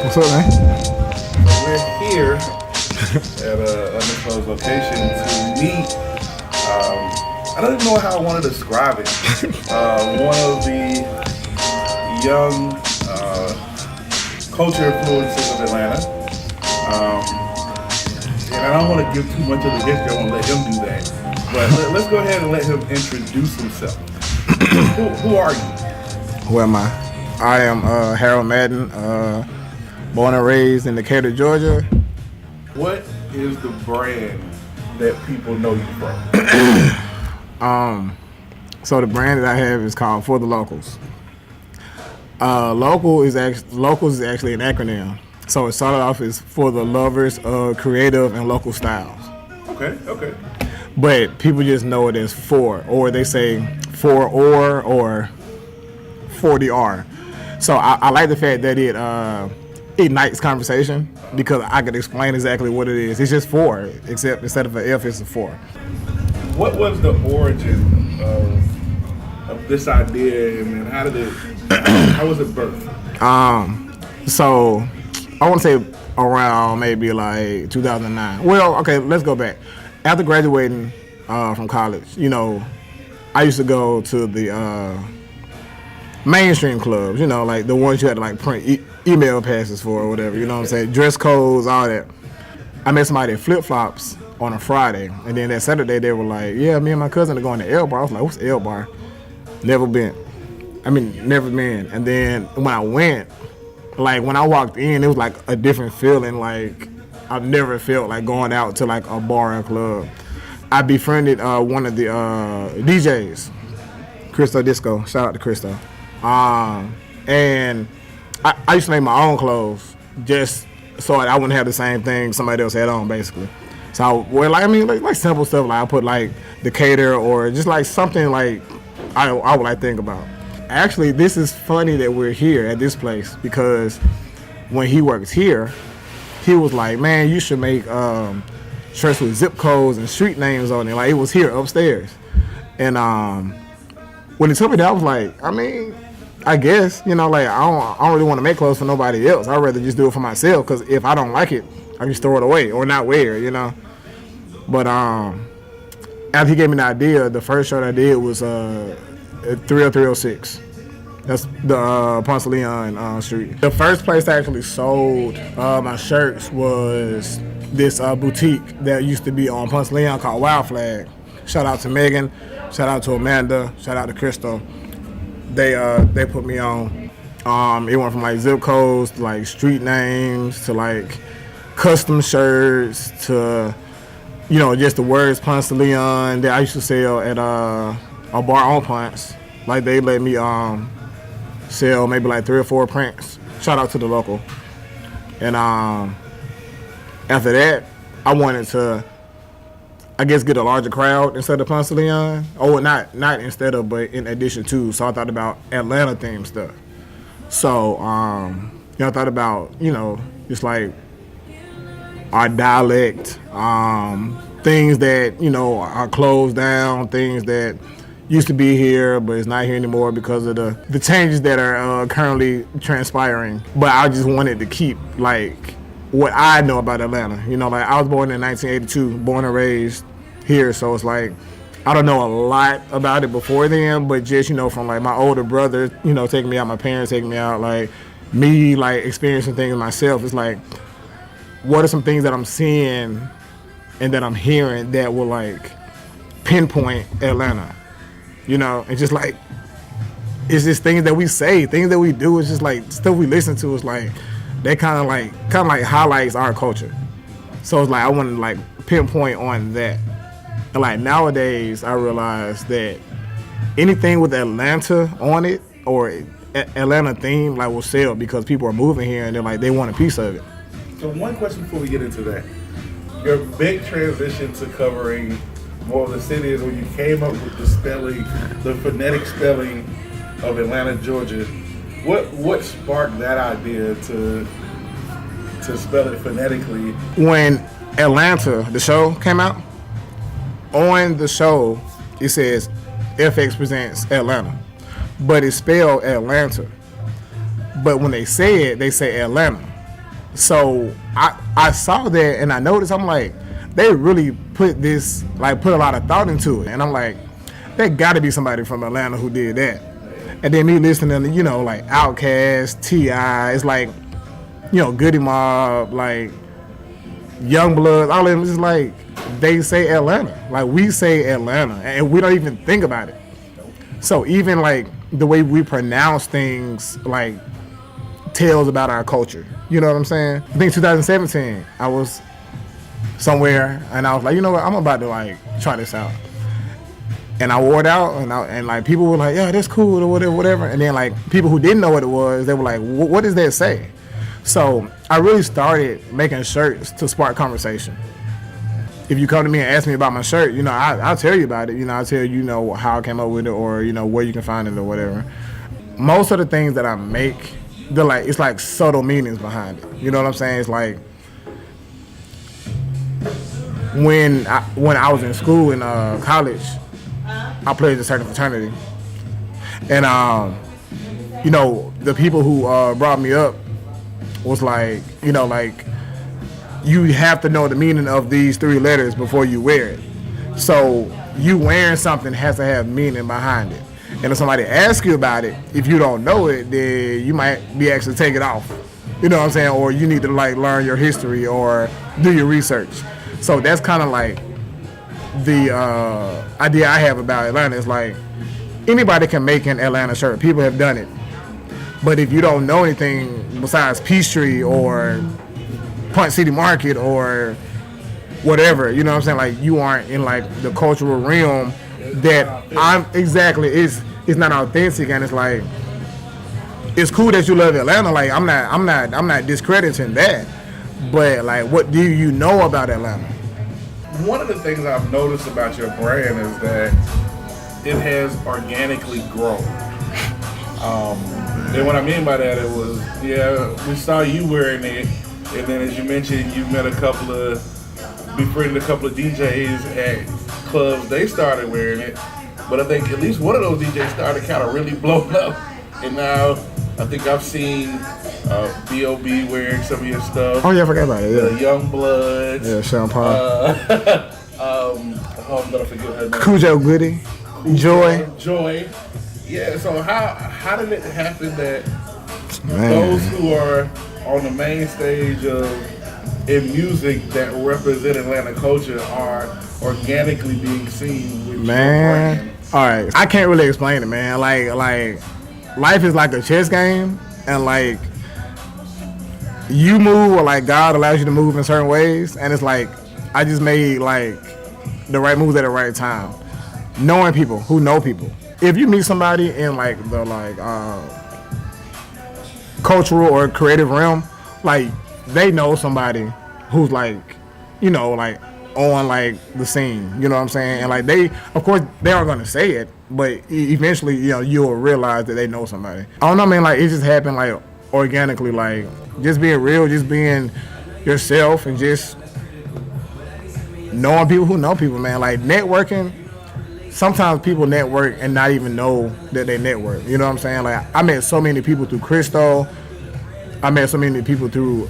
What's up, man? We're here at a undisclosed location to meet. I don't even know how I want to describe it. One of the young culture influencers of Atlanta. And I don't want to give too much of the history. I want to let him do that. But let's go ahead and let him introduce himself. Who are you? Who am I? I am Harold Madden, born and raised in Decatur, Georgia. What is the brand that people know you from? So the brand that I have is called For the Locals. Locals is actually an acronym. So it started off as For the Lovers of Creative and Local Styles. Okay. But people just know it as For, or they say For or 40R. So I like the fact that it ignites conversation because I could explain exactly what it is. It's just For, except instead of an F, it's a For. What was the origin of this idea, and how was it birthed? So I want to say around maybe like 2009. Well, okay, let's go back. After graduating from college, I used to go to the mainstream clubs, like the ones you had to like print email passes for or whatever, you know what I'm saying? Dress codes, all that. I met somebody at Flip Flops on a Friday, and then that Saturday they were like, yeah, me and my cousin are going to L Bar. I was like, what's L Bar? Never been. And then when I went, like when I walked in, it was like a different feeling. Like I've never felt like going out to like a bar or club. I befriended one of the DJs, Cristo Disco. Shout out to Cristo. And I used to make my own clothes just so I wouldn't have the same thing somebody else had on, basically. So like simple stuff, like I put like Decatur or just like something like I would like think about. Actually, this is funny that we're here at this place because when he works here, he was like, man, you should make shirts with zip codes and street names on it. Like it was here upstairs. And when he told me that, I was like, I guess, like I don't really want to make clothes for nobody else. I'd rather just do it for myself because if I don't like it, I can throw it away or not wear it, But after he gave me the idea, the first shirt I did was 30306. That's the Ponce Leon Street. The first place I actually sold my shirts was this boutique that used to be on Ponce Leon called Wild Flag. Shout out to Megan, shout out to Amanda, shout out to Crystal. They put me on. It went from like zip codes to like street names to like custom shirts to just the words Ponce de Leon that I used to sell at a bar on Ponce. Like they let me sell maybe like 3 or 4 prints. Shout out to the local. And after that, I wanted to, I guess, get a larger crowd instead of Ponce de Leon. Oh, not instead of, but in addition to. So I thought about Atlanta themed stuff. So I thought about just like our dialect, things that are closed down, things that used to be here but it's not here anymore because of the changes that are currently transpiring. But I just wanted to keep like what I know about Atlanta. Like I was born in 1982, born and raised here, so it's like I don't know a lot about it before then, but just from like my older brother, taking me out, my parents taking me out, like me like experiencing things myself. It's like, what are some things that I'm seeing and that I'm hearing that will like pinpoint Atlanta, and just like it's just things that we say, things that we do. It's just like stuff we listen to. It's like that kind of like highlights our culture. So it's like I want to like pinpoint on that. And like nowadays, I realize that anything with Atlanta on it or Atlanta theme like will sell because people are moving here and they're like they want a piece of it. So one question before we get into that. Your big transition to covering more of the city is when you came up with the spelling, the phonetic spelling of Atlanta, Georgia. What sparked that idea to spell it phonetically? When Atlanta, the show came out, on the show it says FX presents Atlanta, but it's spelled Atlanta. But when they say it, they say Atlanta. So I saw that and I noticed, I'm like, they really put a lot of thought into it. And I'm like, there got to be somebody from Atlanta who did that. And then me listening to, like Outkast, T.I., it's like, Goody Mob, like Youngblood, all of them, it's like they say Atlanta. Like we say Atlanta and we don't even think about it. So even like the way we pronounce things, like tells about our culture. You know what I'm saying? I think 2017, I was somewhere and I was like, you know what, I'm about to like try this out. And I wore it out and like people were like, yeah, that's cool or whatever. And then like people who didn't know what it was, they were like, what does that say? So I really started making shirts to spark conversation. If you come to me and ask me about my shirt, I'll tell you about it. I'll tell you, how I came up with it or, where you can find it or whatever. Most of the things that I make, it's like subtle meanings behind it. You know what I'm saying? It's like when I was in school in college, I played a certain fraternity. And, the people who brought me up was like, you have to know the meaning of these 3 letters before you wear it. So you wearing something has to have meaning behind it. And if somebody asks you about it, if you don't know it, then you might be asked to take it off. You know what I'm saying? Or you need to like learn your history or do your research. So that's kind of like the idea I have about Atlanta. Is like anybody can make an Atlanta shirt. People have done it. But if you don't know anything besides Peachtree or Punch City Market or whatever, you know what I'm saying? Like you aren't in like the cultural realm that it's not authentic, and it's like it's cool that you love Atlanta. Like I'm not discrediting that, but like what do you know about Atlanta? One of the things I've noticed about your brand is that it has organically grown. And what I mean by that, it was, we saw you wearing it, and then as you mentioned, you befriended a couple of DJs at clubs, they started wearing it. But I think at least one of those DJs started kind of really blowing up. And now I think I've seen B.O.B. wearing some of your stuff. Oh yeah, I forgot about it. Yeah, Youngbloods. Yeah, Sean Paul. I'm gonna forget her name. Cujo Goody. Joy. Yeah. So how did it happen that those who are on the main stage in music that represent Atlanta culture are organically being seen with your brand? All right, I can't really explain it, man. Like life is like a chess game, and like you move or like God allows you to move in certain ways, and it's like I just made like the right moves at the right time, knowing people who know people. If you meet somebody in like the cultural or creative realm, like they know somebody who's like, like on like the scene, you know what I'm saying? And like of course they aren't gonna say it, but eventually, you'll realize that they know somebody. I don't know, man, like it just happened like organically, like just being real, just being yourself and just knowing people who know people, man. Like networking, sometimes people network and not even know that they network. You know what I'm saying? Like I met so many people through Cristo. I met so many people through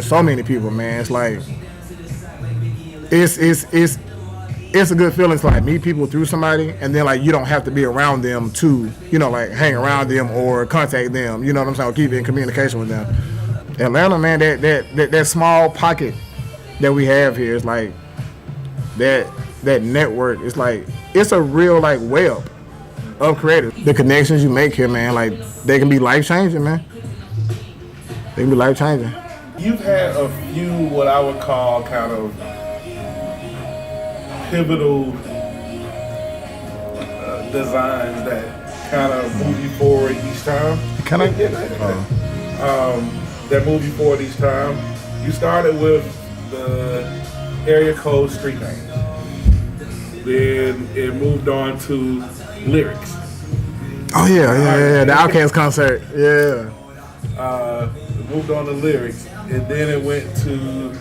so many people, man. It's like it's a good feeling to like meet people through somebody, and then like you don't have to be around them to, like hang around them or contact them. You know what I'm saying? Or keep in communication with them. Atlanta, man, that small pocket that we have here is like that network. It's like it's a real like web of creators. The connections you make here, man, like they can be life changing, man. They can be life changing. You've had a few what I would call kind of pivotal designs that kind of move you forward each time. Can I? That move you forward each time. You started with the area code street names. Then it moved on to lyrics. Oh yeah. The Outkast concert. Yeah. It moved on to lyrics, and then it went to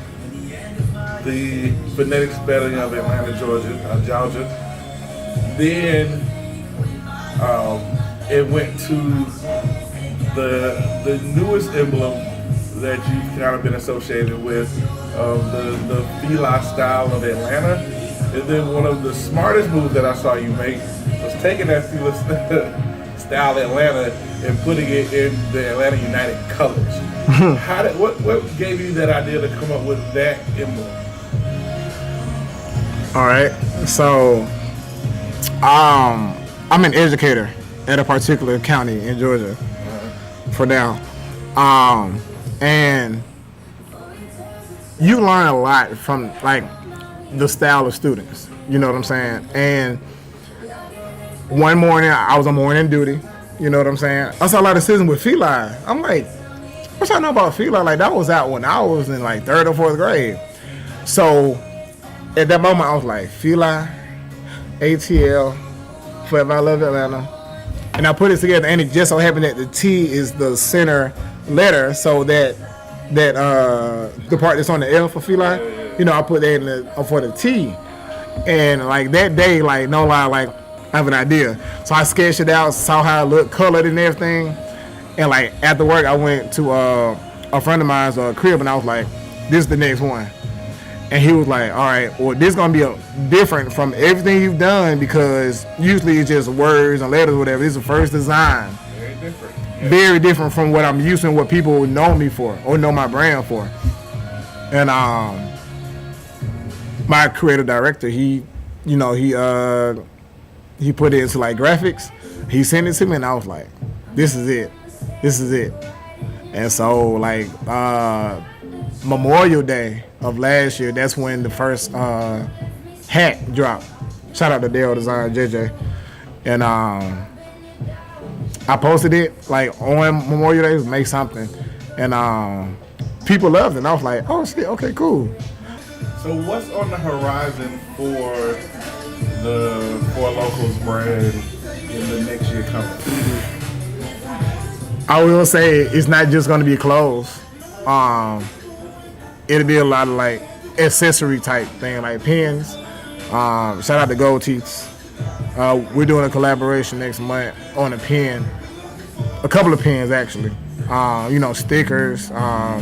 the phonetic spelling of Atlanta, Georgia. Then it went to the newest emblem that you've kind of been associated with, the Fila style of Atlanta. And then one of the smartest moves that I saw you make was taking that Fila style Atlanta and putting it in the Atlanta United colors. What gave you that idea to come up with that emblem? All right, so I'm an educator at a particular county in Georgia for now, and you learn a lot from like the style of students. You know what I'm saying? And one morning I was on morning duty. You know what I'm saying? I saw a lot of citizens with feline. I'm like, what y'all know about feline? Like that was out when I was in like 3rd or 4th grade. So at that moment I was like, feline, ATL, Forever I Love Atlanta. And I put it together, and it just so happened that the T is the center letter, so that the part that's on the L for feline, you know, I put that in for the T. And like that day, like no lie, like I have an idea. So I sketched it out, saw how it looked, colored and everything. And like after work, I went to a friend of mine's crib, and I was like, "This is the next one." And he was like, all right, well, this is going to be different from everything you've done, because usually it's just words and letters or whatever. This is the first design. Very different. Yeah. Very different from what I'm used to and what people know me for or know my brand for. And my creative director, he put it into like graphics. He sent it to me, and I was like, this is it. This is it. And so like Memorial Day of last year, that's when the first hat dropped. Shout out to Daryl Design, JJ. And I posted it like on Memorial Day, make something. And people loved it. And I was like, oh shit, okay, cool. So what's on the horizon for the Four Locals brand in the next year coming? I will say it's not just gonna be clothes. It'll be a lot of like accessory type thing, like pins. Shout out to Gold Teeth. We're doing a collaboration next month on a pen, a couple of pens actually. Stickers. My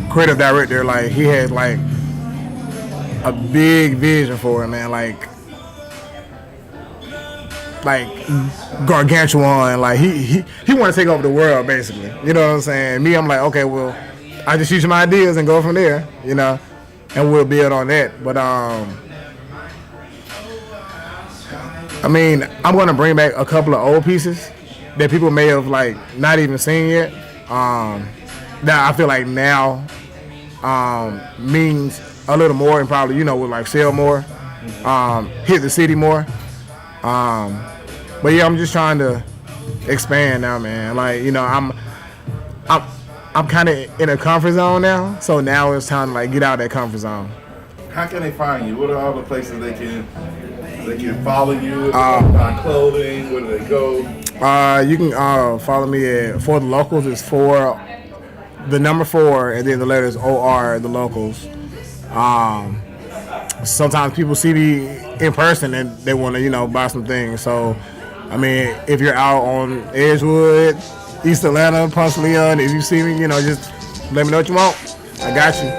creative director, like he had like a big vision for it, man. Like gargantuan. Like he want to take over the world, basically. You know what I'm saying? Me, I'm like, okay, well, I just use my ideas and go from there, you know, and we'll build on that. But I mean, I'm gonna bring back a couple of old pieces that people may have like not even seen yet. That I feel like now means a little more, and probably will like sell more, hit the city more. But yeah, I'm just trying to expand now, man. Like I'm kind of in a comfort zone now, so now it's time to like get out of that comfort zone. How can they find you? What are all the places they can follow you? Buy clothing? Where do they go? You can follow me at For the Locals. It's 4, the number 4, and then the letters OR, the Locals. Sometimes people see me in person and they want to buy some things. So I mean, if you're out on Edgewood, East Atlanta, Ponce Leon, if you see me, just let me know what you want. I got you.